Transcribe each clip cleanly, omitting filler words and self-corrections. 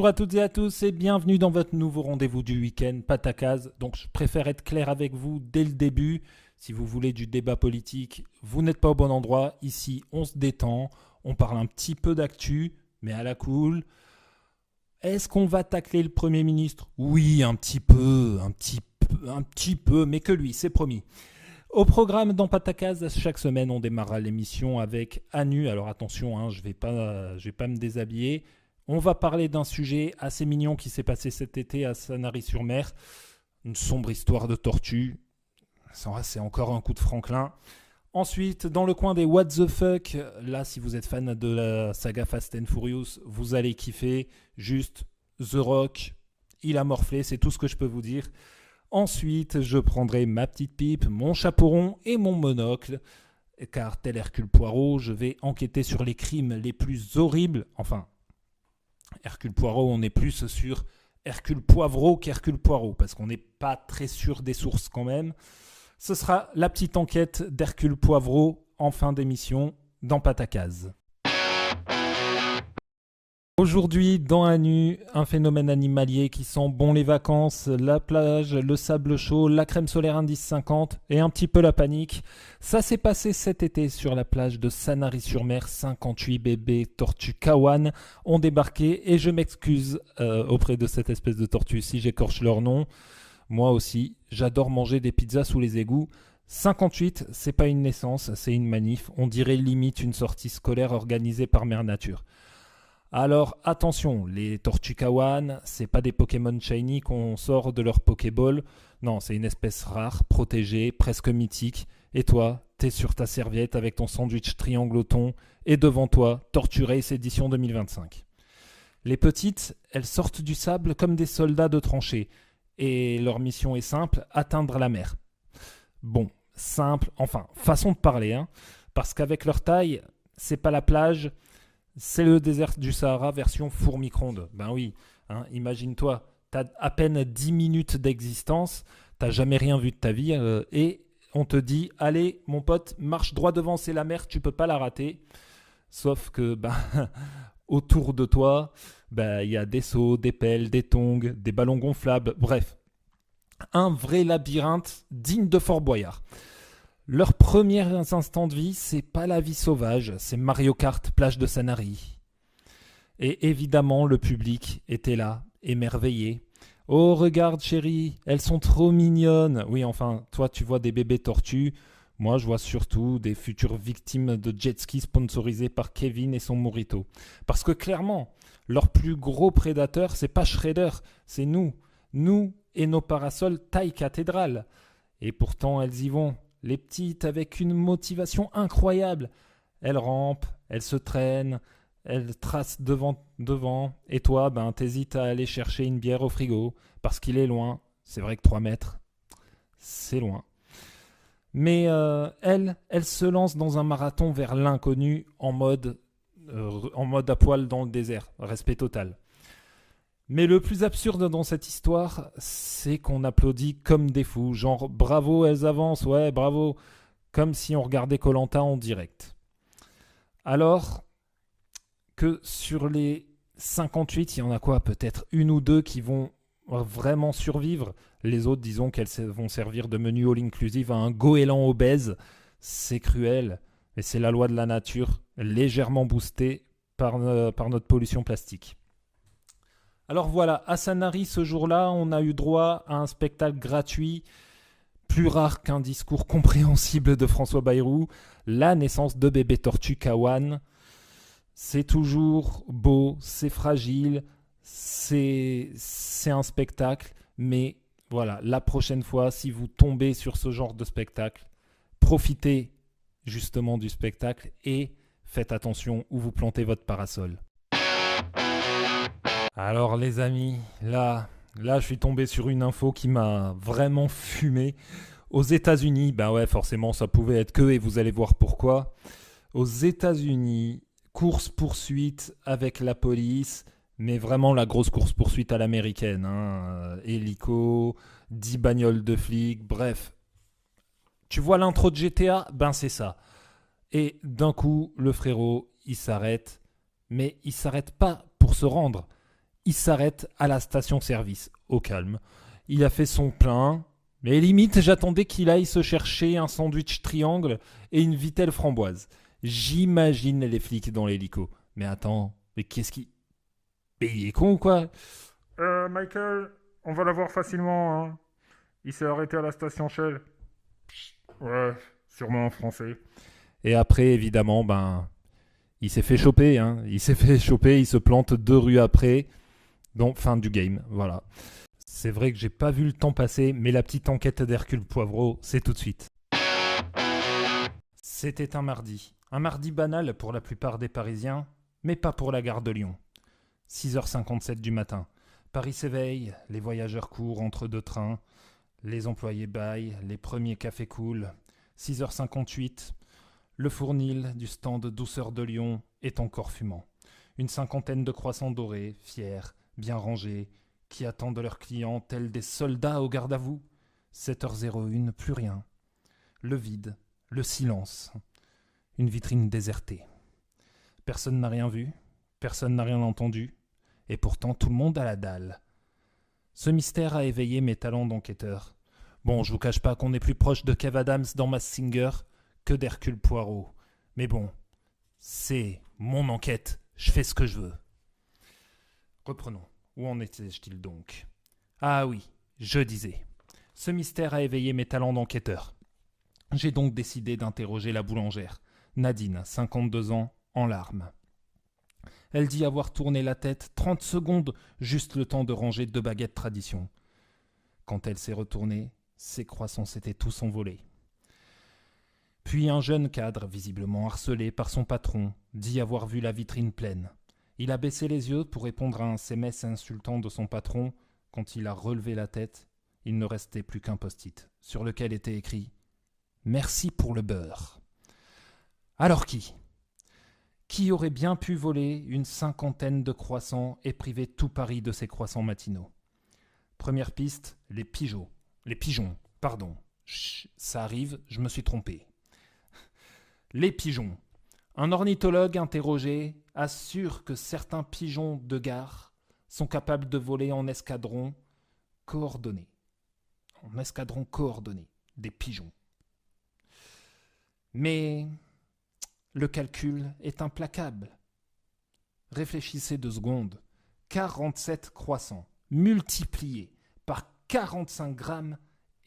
à toutes et à tous et bienvenue dans votre nouveau rendez-vous du week-end, Patacaz. Donc je préfère être clair avec vous dès le début. Si vous voulez du débat politique, vous n'êtes pas au bon endroit. Ici, on se détend, on parle un petit peu d'actu, mais à la cool. Est-ce qu'on va tacler le Premier ministre ? Oui, un petit peu, mais que lui, c'est promis. Au programme dans Patacaz, chaque semaine, on démarrera l'émission avec Anu. Alors attention, je vais pas me déshabiller. On va parler d'un sujet assez mignon qui s'est passé cet été à Sanary-sur-Mer. Une sombre histoire de tortue. Ça, c'est encore un coup de Franklin. Ensuite, dans le coin des What the fuck, là, si vous êtes fan de la saga Fast and Furious, vous allez kiffer. Juste The Rock, il a morflé, c'est tout ce que je peux vous dire. Ensuite, je prendrai ma petite pipe, mon chapeau rond et mon monocle. Car tel Hercule Poirot, je vais enquêter sur les crimes les plus horribles. Enfin, Hercule Poirot, on est plus sur Hercule Poivreau qu'Hercule Poirot, parce qu'on n'est pas très sûr des sources quand même. Ce sera la petite enquête d'Hercule Poivreau en fin d'émission dans Patacaz. Aujourd'hui, dans Anu, un phénomène animalier qui sent bon les vacances, la plage, le sable chaud, la crème solaire indice 50 et un petit peu la panique. Ça s'est passé cet été sur la plage de Sanary-sur-Mer. 58 bébés tortues kawan ont débarqué et je m'excuse auprès de cette espèce de tortue si j'écorche leur nom. Moi aussi, j'adore manger des pizzas sous les égouts. 58, c'est pas une naissance, c'est une manif. On dirait limite une sortie scolaire organisée par Mère Nature. Alors attention, les tortues kawan, c'est pas des Pokémon shiny qu'on sort de leur Pokéball. Non, c'est une espèce rare, protégée, presque mythique. Et toi, t'es sur ta serviette avec ton sandwich triangle au thon et devant toi, Tortue Race édition 2025. Les petites, elles sortent du sable comme des soldats de tranchée. Et leur mission est simple, atteindre la mer. Bon, simple, enfin, façon de parler, parce qu'avec leur taille, c'est pas la plage, c'est le désert du Sahara version four micro-ondes. Ben oui, imagine-toi, t'as à peine 10 minutes d'existence, t'as jamais rien vu de ta vie, et on te dit, allez mon pote, marche droit devant, c'est la mer, tu peux pas la rater. Sauf que, autour de toi, y a des seaux, des pelles, des tongs, des ballons gonflables, bref. Un vrai labyrinthe digne de Fort Boyard. Leurs premiers instants de vie, c'est pas la vie sauvage, c'est Mario Kart, plage de Sanary. Et évidemment, le public était là, émerveillé. Oh, regarde chérie, elles sont trop mignonnes. Oui, enfin, toi tu vois des bébés tortues. Moi, je vois surtout des futures victimes de jet ski sponsorisés par Kevin et son Morito. Parce que clairement, leur plus gros prédateur, c'est pas Shredder, c'est nous. Nous et nos parasols taille cathédrale. Et pourtant, elles y vont. Les petites avec une motivation incroyable. Elles rampent, elles se traînent, elles tracent devant. Et toi, t'hésites à aller chercher une bière au frigo parce qu'il est loin. C'est vrai que 3 mètres, c'est loin. Mais elle se lance dans un marathon vers l'inconnu en mode à poil dans le désert. Respect total. Mais le plus absurde dans cette histoire, c'est qu'on applaudit comme des fous. Genre, bravo, elles avancent, ouais, bravo. Comme si on regardait Koh-Lanta en direct. Alors que sur les 58, il y en a quoi ? Peut-être une ou deux qui vont vraiment survivre. Les autres, disons qu'elles vont servir de menu all-inclusive à un goéland obèse. C'est cruel, mais c'est la loi de la nature, légèrement boostée par notre pollution plastique. Alors voilà, à Sanary, ce jour-là, on a eu droit à un spectacle gratuit, plus rare qu'un discours compréhensible de François Bayrou, la naissance de bébé tortue kawan. C'est toujours beau, c'est fragile, c'est un spectacle, mais voilà, la prochaine fois, si vous tombez sur ce genre de spectacle, profitez justement du spectacle et faites attention où vous plantez votre parasol. Alors les amis, là je suis tombé sur une info qui m'a vraiment fumé. Aux États-Unis, ouais, forcément ça pouvait être que, et vous allez voir pourquoi. Aux États-Unis, course-poursuite avec la police, mais vraiment la grosse course-poursuite à l'américaine. Hélico, 10 bagnoles de flics, bref. Tu vois l'intro de GTA ? C'est ça. Et d'un coup, le frérot, il s'arrête. Mais il s'arrête pas pour se rendre. il s'arrête à la station-service, au calme. Il a fait son plein, mais limite, j'attendais qu'il aille se chercher un sandwich triangle et une vitelle framboise. J'imagine les flics dans l'hélico. Mais attends, mais qu'est-ce qui... Mais il est con ou quoi? Michael, on va l'avoir facilement, hein. Il s'est arrêté à la station Shell. Ouais, sûrement en français. Et après, évidemment, il s'est fait choper, hein. Il s'est fait choper, il se plante 2 rues après. Donc, fin du game, voilà. C'est vrai que j'ai pas vu le temps passer, mais la petite enquête d'Hercule Poivreau, c'est tout de suite. C'était un mardi. Un mardi banal pour la plupart des Parisiens, mais pas pour la gare de Lyon. 6h57 du matin. Paris s'éveille, les voyageurs courent entre 2 trains, les employés bâillent, les premiers cafés coulent. 6h58, le fournil du stand Douceur de Lyon est encore fumant. Une 50aine de croissants dorés, fiers, bien rangés, qui attendent leurs clients tels des soldats au garde à vous. 7h01, plus rien. Le vide, le silence. Une vitrine désertée. Personne n'a rien vu, personne n'a rien entendu, et pourtant tout le monde a la dalle. Ce mystère a éveillé mes talents d'enquêteur. Bon, je vous cache pas qu'on est plus proche de Kev Adams dans Masked Singer que d'Hercule Poirot. Mais bon, c'est mon enquête, je fais ce que je veux. Reprenons. Où en étais-je donc? Ah oui, je disais. Ce mystère a éveillé mes talents d'enquêteur. J'ai donc décidé d'interroger la boulangère, Nadine, 52 ans, en larmes. Elle dit avoir tourné la tête 30 secondes, juste le temps de ranger 2 baguettes tradition. Quand elle s'est retournée, ses croissants s'étaient tous envolés. Puis un jeune cadre, visiblement harcelé par son patron, dit avoir vu la vitrine pleine. Il a baissé les yeux pour répondre à un SMS insultant de son patron. Quand il a relevé la tête, il ne restait plus qu'un post-it, sur lequel était écrit « Merci pour le beurre ». Alors qui ? Qui aurait bien pu voler une 50aine de croissants et priver tout Paris de ses croissants matinaux? Première piste, les pigeons. Les pigeons, pardon. Chut, ça arrive, je me suis trompé. Les pigeons. Un ornithologue interrogé assure que certains pigeons de gare sont capables de voler en escadron coordonné. En escadron coordonné, des pigeons. Mais le calcul est implacable. Réfléchissez 2 secondes. 47 croissants multipliés par 45 grammes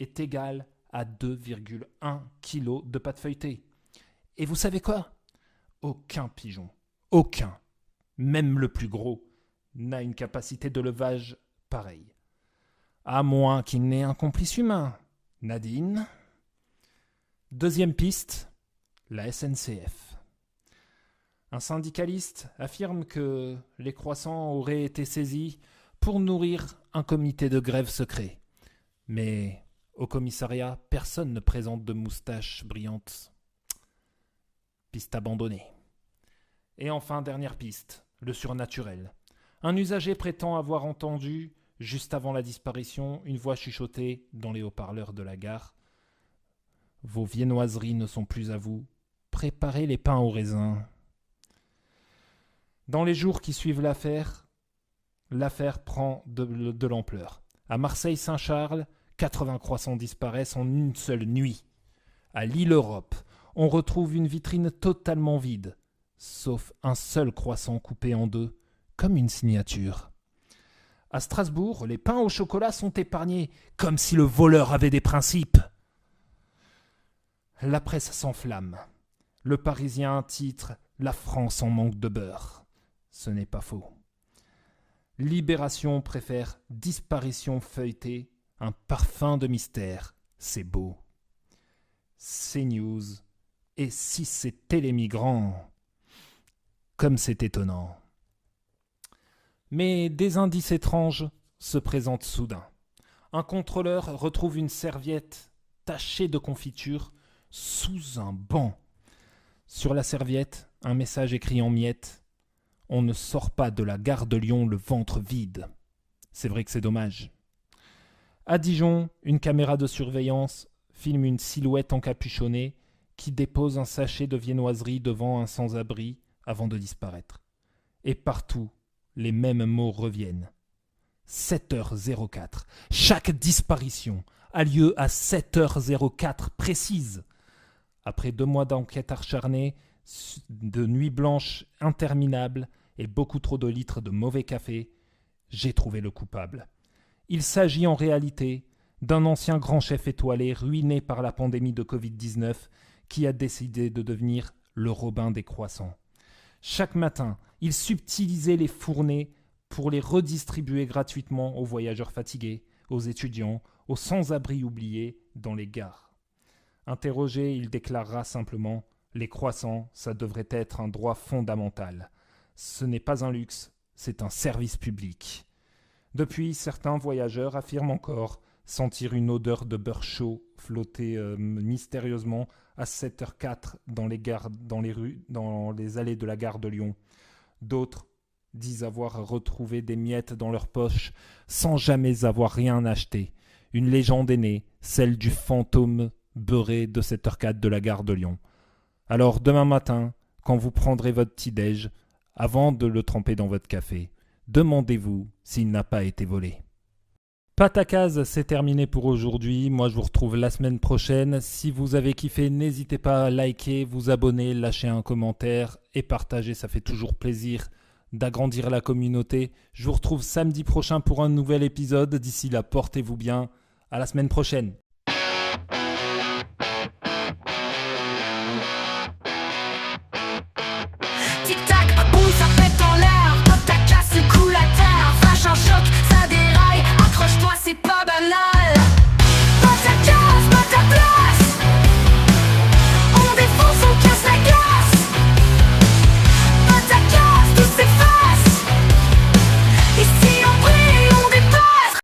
est égal à 2,1 kg de pâte feuilletée. Et vous savez quoi ? Aucun pigeon, aucun, même le plus gros, n'a une capacité de levage pareille. À moins qu'il n'ait un complice humain. Nadine. Deuxième piste, la SNCF. Un syndicaliste affirme que les croissants auraient été saisis pour nourrir un comité de grève secret. Mais au commissariat, personne ne présente de moustache brillante. Piste abandonnée. Et enfin, dernière piste, le surnaturel. Un usager prétend avoir entendu, juste avant la disparition, une voix chuchotée dans les haut-parleurs de la gare. Vos viennoiseries ne sont plus à vous. Préparez les pains au raisin. Dans les jours qui suivent l'affaire prend de l'ampleur. À Marseille-Saint-Charles, 80 croissants disparaissent en une seule nuit. À l'île Europe, on retrouve une vitrine totalement vide, sauf un seul croissant coupé en 2, comme une signature. À Strasbourg, les pains au chocolat sont épargnés, comme si le voleur avait des principes. La presse s'enflamme. Le Parisien titre « La France en manque de beurre ». Ce n'est pas faux. Libération préfère « Disparition feuilletée », un parfum de mystère. C'est beau. CNews. Et si c'était les migrants? Comme c'est étonnant. Mais des indices étranges se présentent soudain. Un contrôleur retrouve une serviette tachée de confiture sous un banc. Sur la serviette, un message écrit en miettes. On ne sort pas de la gare de Lyon le ventre vide. C'est vrai que c'est dommage. À Dijon, une caméra de surveillance filme une silhouette encapuchonnée qui dépose un sachet de viennoiserie devant un sans-abri avant de disparaître. Et partout, les mêmes mots reviennent. 7h04. Chaque disparition a lieu à 7h04 précise. Après 2 mois d'enquête acharnée, de nuits blanches interminables et beaucoup trop de litres de mauvais café, j'ai trouvé le coupable. Il s'agit en réalité d'un ancien grand chef étoilé ruiné par la pandémie de Covid-19 qui a décidé de devenir le Robin des croissants. Chaque matin, il subtilisait les fournées pour les redistribuer gratuitement aux voyageurs fatigués, aux étudiants, aux sans-abri oubliés dans les gares. Interrogé, il déclarera simplement « Les croissants, ça devrait être un droit fondamental. Ce n'est pas un luxe, c'est un service public. » Depuis, certains voyageurs affirment encore sentir une odeur de beurre chaud flotter mystérieusement à 7h04 dans les gares, dans les rues, dans les allées de la gare de Lyon. D'autres disent avoir retrouvé des miettes dans leurs poches sans jamais avoir rien acheté. Une légende est née, celle du fantôme beurré de 7h04 de la gare de Lyon. Alors demain matin, quand vous prendrez votre petit-déj, avant de le tremper dans votre café, demandez-vous s'il n'a pas été volé. Patacase, c'est terminé pour aujourd'hui. Moi, je vous retrouve la semaine prochaine. Si vous avez kiffé, n'hésitez pas à liker, vous abonner, lâcher un commentaire et partager. Ça fait toujours plaisir d'agrandir la communauté. Je vous retrouve samedi prochain pour un nouvel épisode. D'ici là, portez-vous bien. À la semaine prochaine.